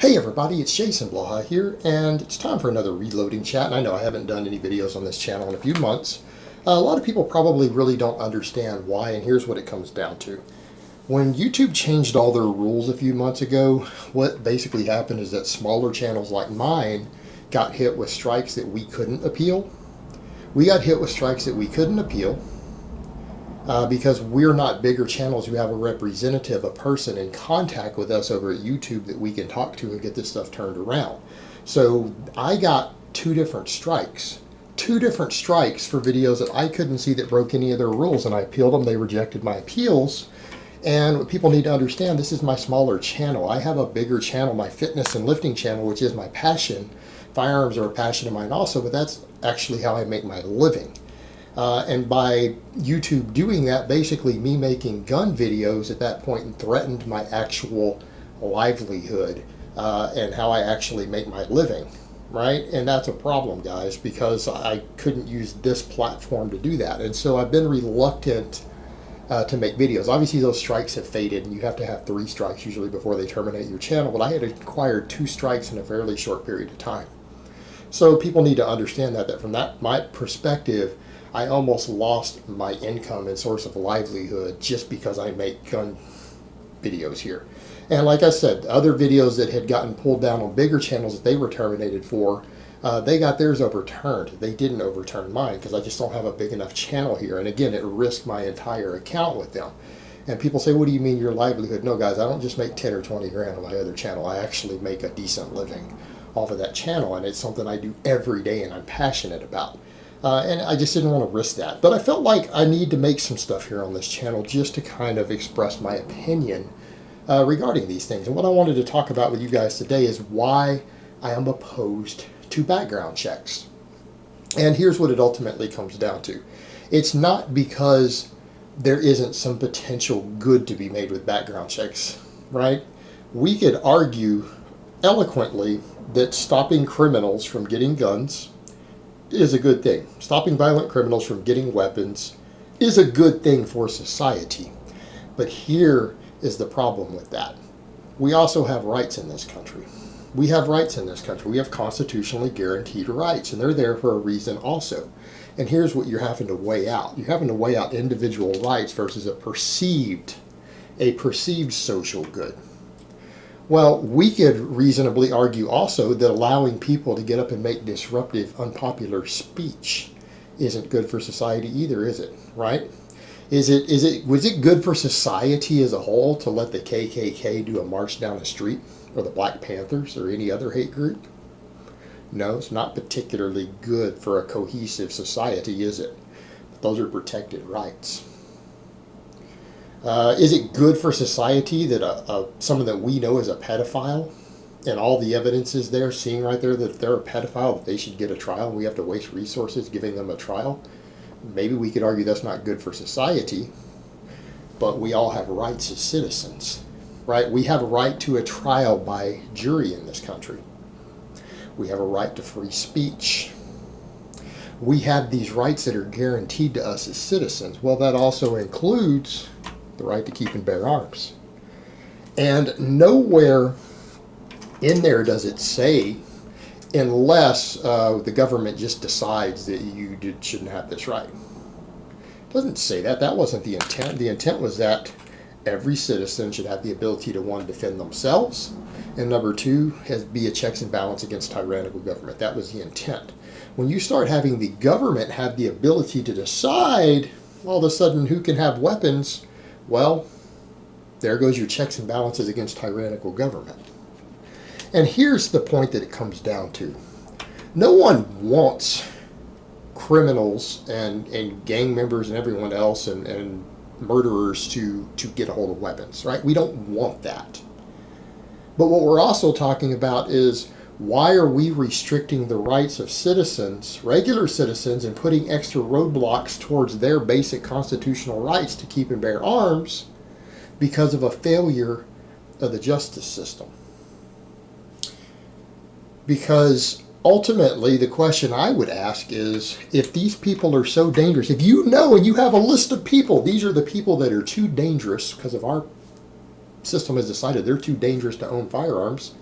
Hey everybody, it's Jason Blaha here, and it's time for another reloading chat. And I know I haven't done any videos on this channel in a few months. A lot of people probably really don't understand why, and here's what it comes down to. When YouTube changed all their rules a few months ago, what basically happened is that smaller channels like mine got hit with strikes that we couldn't appeal. We got hit with strikes that we couldn't appeal. Because we're not bigger channels who have a representative, a person in contact with us over at YouTube that we can talk to and get this stuff turned around. So I got two different strikes for videos that I couldn't see that broke any of their rules, and I appealed them. They rejected my appeals. And what people need to understand, this is my smaller channel. I have a bigger channel, my fitness and lifting channel, which is my passion. Firearms are a passion of mine also, but that's actually how I make my living. And by YouTube doing that, basically me making gun videos at that point threatened my actual livelihood and how I actually make my living, right? And that's a problem, guys, because I couldn't use this platform to do that. And so I've been reluctant to make videos. Obviously, those strikes have faded, and you have to have 3 strikes usually before they terminate your channel, but I had acquired 2 strikes in a fairly short period of time. So people need to understand that from my perspective, I almost lost my income and source of livelihood just because I make gun videos here. And like I said, other videos that had gotten pulled down on bigger channels that they were terminated for, they got theirs overturned. They didn't overturn mine because I just don't have a big enough channel here. And again, it risked my entire account with them. And people say, what do you mean your livelihood? No, guys, I don't just make 10 or 20 grand on my other channel. I actually make a decent living off of that channel, and it's something I do every day and I'm passionate about. And I just didn't want to risk that. But I felt like I need to make some stuff here on this channel just to kind of express my opinion regarding these things. And what I wanted to talk about with you guys today is why I am opposed to background checks. And here's what it ultimately comes down to. It's not because there isn't some potential good to be made with background checks, right? We could argue eloquently that stopping criminals from getting guns is a good thing. Stopping violent criminals from getting weapons is a good thing for society. But here is the problem with that. We also have rights in this country. We have rights in this country. We have constitutionally guaranteed rights, and they're there for a reason also. And here's what you're having to weigh out. You're having to weigh out individual rights versus a perceived social good. Well, we could reasonably argue also that allowing people to get up and make disruptive, unpopular speech isn't good for society either, is it? Right? Was it good for society as a whole to let the KKK do a march down the street, or the Black Panthers, or any other hate group? No, it's not particularly good for a cohesive society, is it? But those are protected rights. Is it good for society that someone that we know is a pedophile, and all the evidence is there, seeing right there that if they're a pedophile, that they should get a trial, and we have to waste resources giving them a trial? Maybe we could argue that's not good for society, but we all have rights as citizens, right? We have a right to a trial by jury in this country. We have a right to free speech. We have these rights that are guaranteed to us as citizens. Well, that also includes the right to keep and bear arms. And nowhere in there does it say, unless the government just decides that you shouldn't have this right. It doesn't say that. That wasn't the intent. The intent was that every citizen should have the ability to, 1, defend themselves, and number 2, be a checks and balance against tyrannical government. That was the intent. When you start having the government have the ability to decide all of a sudden who can have weapons, well, there goes your checks and balances against tyrannical government. And here's the point that it comes down to. No one wants criminals and gang members and everyone else and murderers to get a hold of weapons, right? We don't want that. But what we're also talking about is, why are we restricting the rights of citizens, regular citizens, and putting extra roadblocks towards their basic constitutional rights to keep and bear arms because of a failure of the justice system? Because ultimately, the question I would ask is, if these people are so dangerous, if you know and you have a list of people, these are the people that are too dangerous because of our system has decided they're too dangerous to own firearms,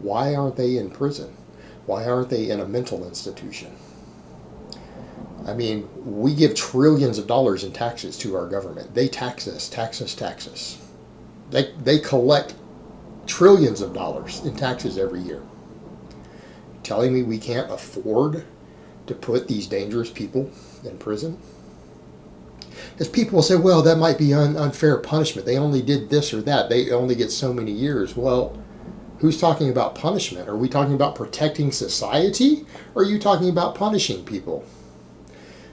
Why aren't they in prison? Why aren't they in a mental institution? I mean, we give trillions of dollars in taxes to our government. They tax us, tax us, tax us. They collect trillions of dollars in taxes every year. Telling me we can't afford to put these dangerous people in prison? Because people will say, well, that might be unfair punishment. They only did this or that. They only get so many years. Well, who's talking about punishment? Are we talking about protecting society? Or are you talking about punishing people?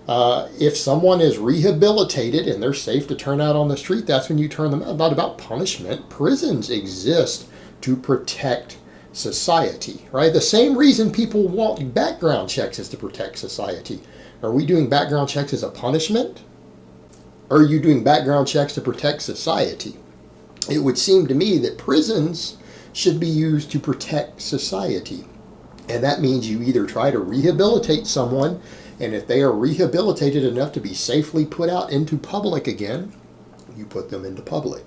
If someone is rehabilitated and they're safe to turn out on the street, that's when you turn them out. Not about punishment. Prisons exist to protect society, right? The same reason people want background checks is to protect society. Are we doing background checks as a punishment? Or are you doing background checks to protect society? It would seem to me that prisons should be used to protect society. And that means you either try to rehabilitate someone, and if they are rehabilitated enough to be safely put out into public again, you put them into public.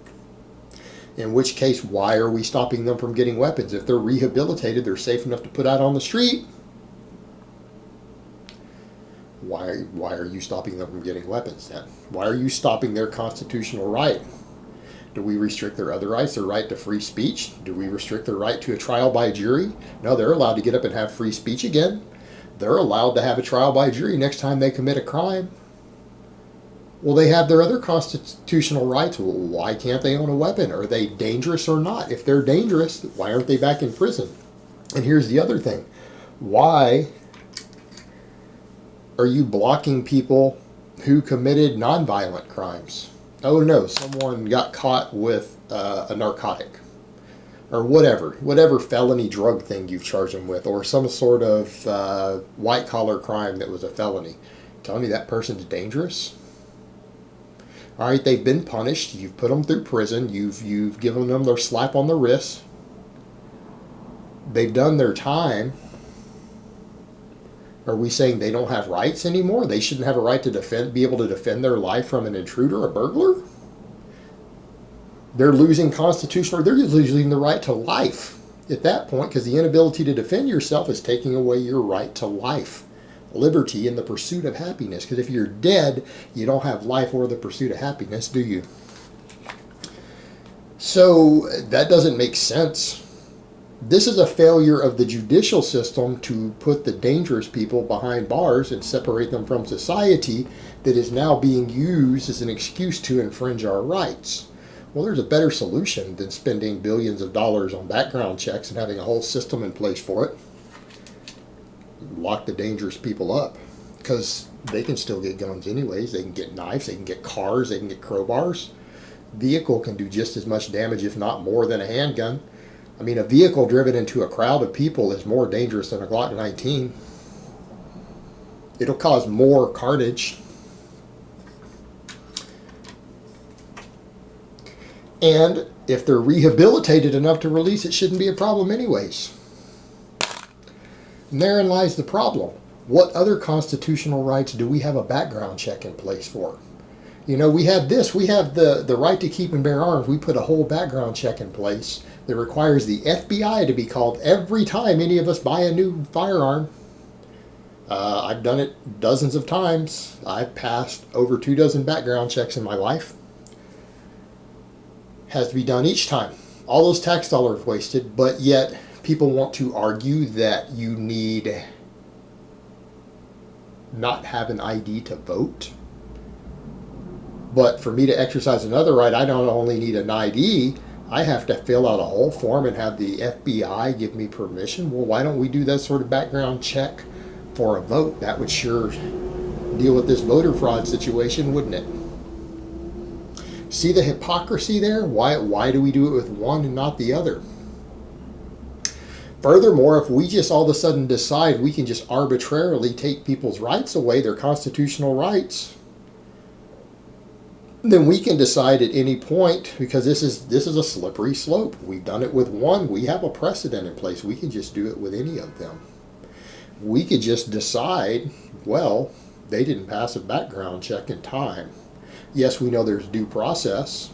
In which case, why are we stopping them from getting weapons? If they're rehabilitated, they're safe enough to put out on the street. Why are you stopping them from getting weapons then? Why are you stopping their constitutional right? Do we restrict their other rights, their right to free speech? Do we restrict their right to a trial by jury? No, they're allowed to get up and have free speech again. They're allowed to have a trial by jury next time they commit a crime. Well, they have their other constitutional rights. Well, why can't they own a weapon? Are they dangerous or not? If they're dangerous, why aren't they back in prison? And here's the other thing. Why are you blocking people who committed nonviolent crimes? Oh no, someone got caught with a narcotic or whatever felony drug thing you've charged them with, or some sort of white collar crime that was a felony. Telling me that person's dangerous? All right, they've been punished. You've put them through prison. You've given them their slap on the wrist. They've done their time. Are we saying they don't have rights anymore? They shouldn't have a right to be able to defend their life from an intruder, a burglar? They're losing they're losing the right to life at that point, because the inability to defend yourself is taking away your right to life, liberty, and the pursuit of happiness. Because if you're dead, you don't have life or the pursuit of happiness, do you? So that doesn't make sense. This is a failure of the judicial system to put the dangerous people behind bars and separate them from society that is now being used as an excuse to infringe our rights. Well, there's a better solution than spending billions of dollars on background checks and having a whole system in place for it. Lock the dangerous people up, because they can still get guns anyways. They can get knives, they can get cars, they can get crowbars. Vehicle can do just as much damage, if not more, than a handgun. I mean, a vehicle driven into a crowd of people is more dangerous than a Glock 19. It'll cause more carnage. And if they're rehabilitated enough to release, it shouldn't be a problem anyways. And therein lies the problem. What other constitutional rights do we have a background check in place for? You know, we have this. We have the right to keep and bear arms. We put a whole background check in place that requires the FBI to be called every time any of us buy a new firearm. I've done it dozens of times. I've passed over 24 background checks in my life. Has to be done each time. All those tax dollars wasted, but yet people want to argue that you need not have an ID to vote. But for me to exercise another right, I don't only need an ID, I have to fill out a whole form and have the FBI give me permission. Well, why don't we do that sort of background check for a vote? That would sure deal with this voter fraud situation, wouldn't it? See the hypocrisy there? Why do we do it with one and not the other? Furthermore, if we just all of a sudden decide we can just arbitrarily take people's rights away, their constitutional rights, then we can decide at any point, because this is a slippery slope. We've done it with one. We have a precedent in place. We can just do it with any of them. We could just decide, well, they didn't pass a background check in time. Yes, we know there's due process.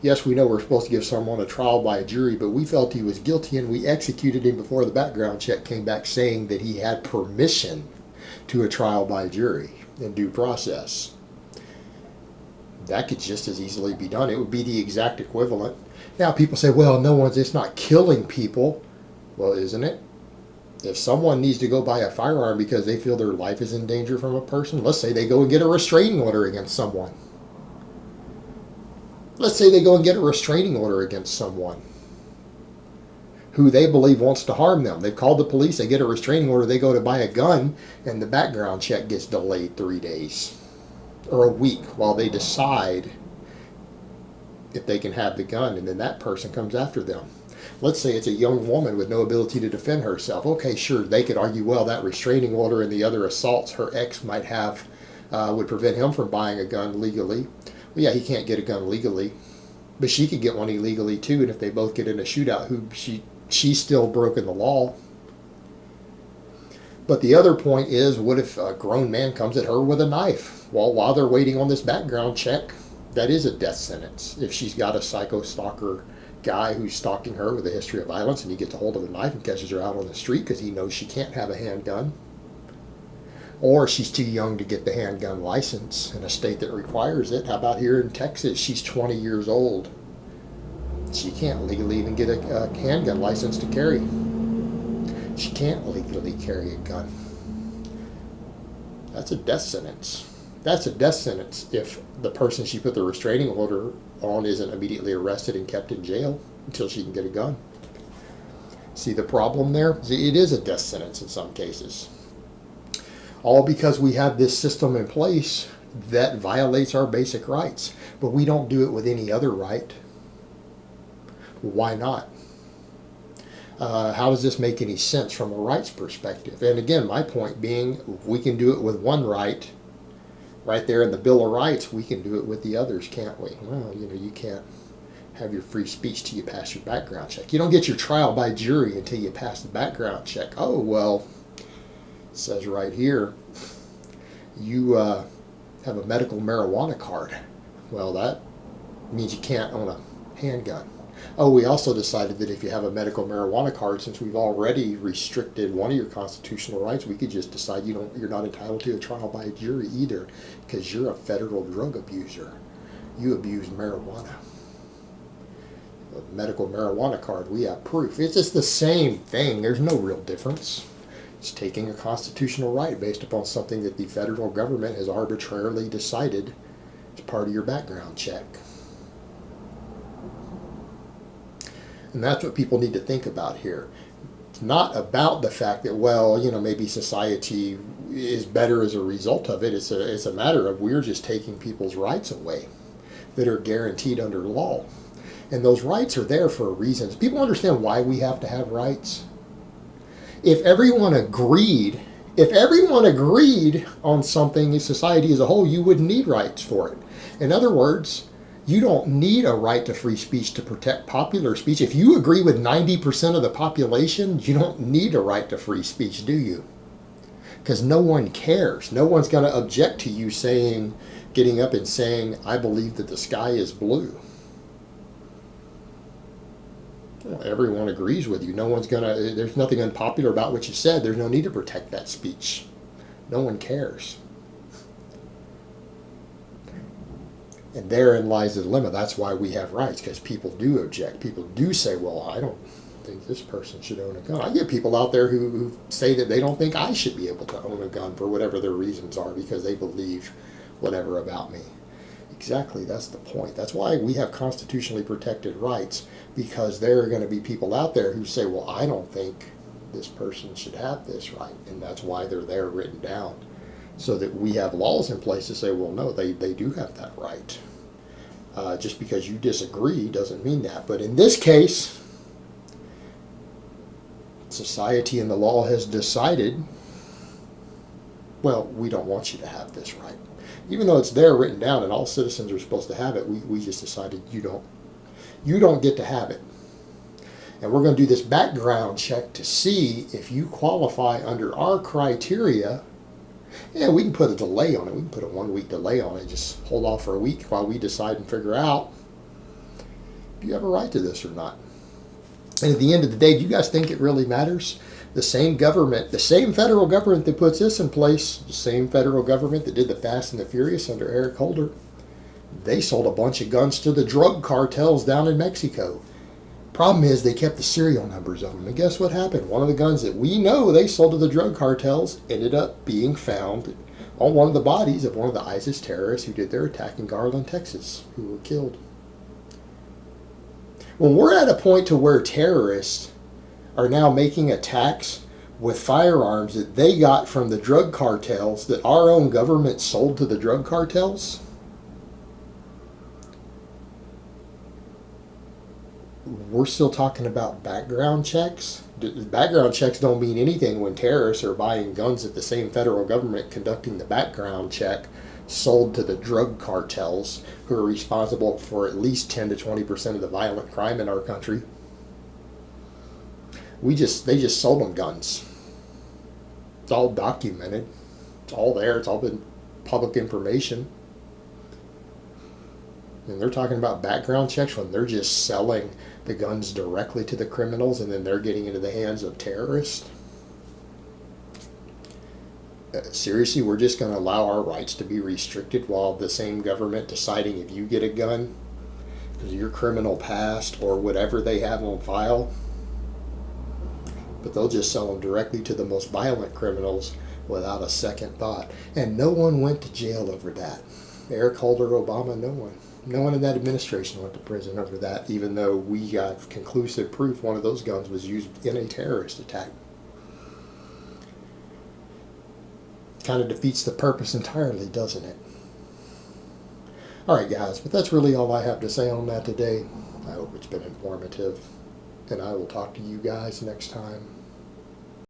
Yes, we know we're supposed to give someone a trial by a jury, but we felt he was guilty and we executed him before the background check came back saying that he had permission to a trial by jury in due process. That could just as easily be done. It would be the exact equivalent. Now people say, well, it's not killing people. Well, isn't it? If someone needs to go buy a firearm because they feel their life is in danger from a person, let's say they go and get a restraining order against someone. Let's say they go and get a restraining order against someone who they believe wants to harm them. They've called the police, they get a restraining order, they go to buy a gun, and the background check gets delayed 3 days or a week while they decide if they can have the gun, and then that person comes after them. Let's say it's a young woman with no ability to defend herself. Okay, sure, they could argue, well, that restraining order and the other assaults her ex might have would prevent him from buying a gun legally. Well, yeah, he can't get a gun legally, but she could get one illegally too, and if they both get in a shootout, she's still broken the law. But the other point is, what if a grown man comes at her with a knife? Well, while they're waiting on this background check, that is a death sentence. If she's got a psycho stalker guy who's stalking her with a history of violence and he gets a hold of a knife and catches her out on the street because he knows she can't have a handgun, or she's too young to get the handgun license in a state that requires it. How about here in Texas? She's 20 years old. She can't legally even get a handgun license to carry. She can't legally carry a gun. That's a death sentence. That's a death sentence if the person she put the restraining order on isn't immediately arrested and kept in jail until she can get a gun. See the problem there? It is a death sentence in some cases. All because we have this system in place that violates our basic rights. But we don't do it with any other right. Why not? How does this make any sense from a rights perspective? And again, my point being, we can do it with one right. Right there in the Bill of Rights, we can do it with the others, can't we? Well, you can't have your free speech till you pass your background check. You don't get your trial by jury until you pass the background check. Oh, well, it says right here, you have a medical marijuana card. Well, that means you can't own a handgun. Oh, we also decided that if you have a medical marijuana card, since we've already restricted one of your constitutional rights, we could just decide you're not entitled to a trial by a jury either, because you're a federal drug abuser. You abuse marijuana. A medical marijuana card, we have proof. It's just the same thing. There's no real difference. It's taking a constitutional right based upon something that the federal government has arbitrarily decided as part of your background check. And that's what people need to think about here. It's not about the fact that, well, maybe society is better as a result of it. It's a matter of we're just taking people's rights away that are guaranteed under law. And those rights are there for a reason. People understand why we have to have rights. If everyone agreed on something in society as a whole, you wouldn't need rights for it. In other words, you don't need a right to free speech to protect popular speech. If you agree with 90% of the population, you don't need a right to free speech, do you? Because no one cares. No one's going to object to you getting up and saying, I believe that the sky is blue. Well, everyone agrees with you. There's nothing unpopular about what you said. There's no need to protect that speech. No one cares. And therein lies the dilemma. That's why we have rights, because people do object. People do say, well, I don't think this person should own a gun. I get people out there who say that they don't think I should be able to own a gun for whatever their reasons are because they believe whatever about me. Exactly, that's the point. That's why we have constitutionally protected rights, because there are going to be people out there who say, well, I don't think this person should have this right. And that's why they're there written down. So that we have laws in place to say, well, no, they do have that right. Just because you disagree doesn't mean that. But in this case, society and the law has decided, well, we don't want you to have this right. Even though it's there written down and all citizens are supposed to have it, we just decided you don't get to have it. And we're going to do this background check to see if you qualify under our criteria. Yeah, we can put a delay on it. We can put a 1 week delay on it. Just hold off for a week while we decide and figure out Do you have a right to this or not? And at the end of the day, do you guys think it really matters? The same government, the same federal government that puts this in place, the same federal government that did the Fast and the Furious under Eric Holder, they sold a bunch of guns to the drug cartels down in Mexico. Problem is, they kept the serial numbers of them. And guess what happened? One of the guns that we know they sold to the drug cartels ended up being found on one of the bodies of one of the ISIS terrorists who did their attack in Garland, Texas, who were killed. When we're at a point to where terrorists are now making attacks with firearms that they got from the drug cartels that our own government sold to the drug cartels, we're still talking about background checks. Background checks don't mean anything when terrorists are buying guns that the same federal government conducting the background check sold to the drug cartels, who are responsible for at least 10 to 20% of the violent crime in our country. They just sold them guns. It's all documented. It's all there. It's all been public information. And they're talking about background checks when they're just selling the guns directly to the criminals and then they're getting into the hands of terrorists. Seriously, we're just going to allow our rights to be restricted while the same government deciding if you get a gun because of your criminal past or whatever they have on file? But they'll just sell them directly to the most violent criminals without a second thought. And no one went to jail over that. Eric Holder, Obama, no one. No one in that administration went to prison over that, even though we got conclusive proof one of those guns was used in a terrorist attack. Kind of defeats the purpose entirely, doesn't it? Alright guys, but that's really all I have to say on that today. I hope it's been informative, and I will talk to you guys next time.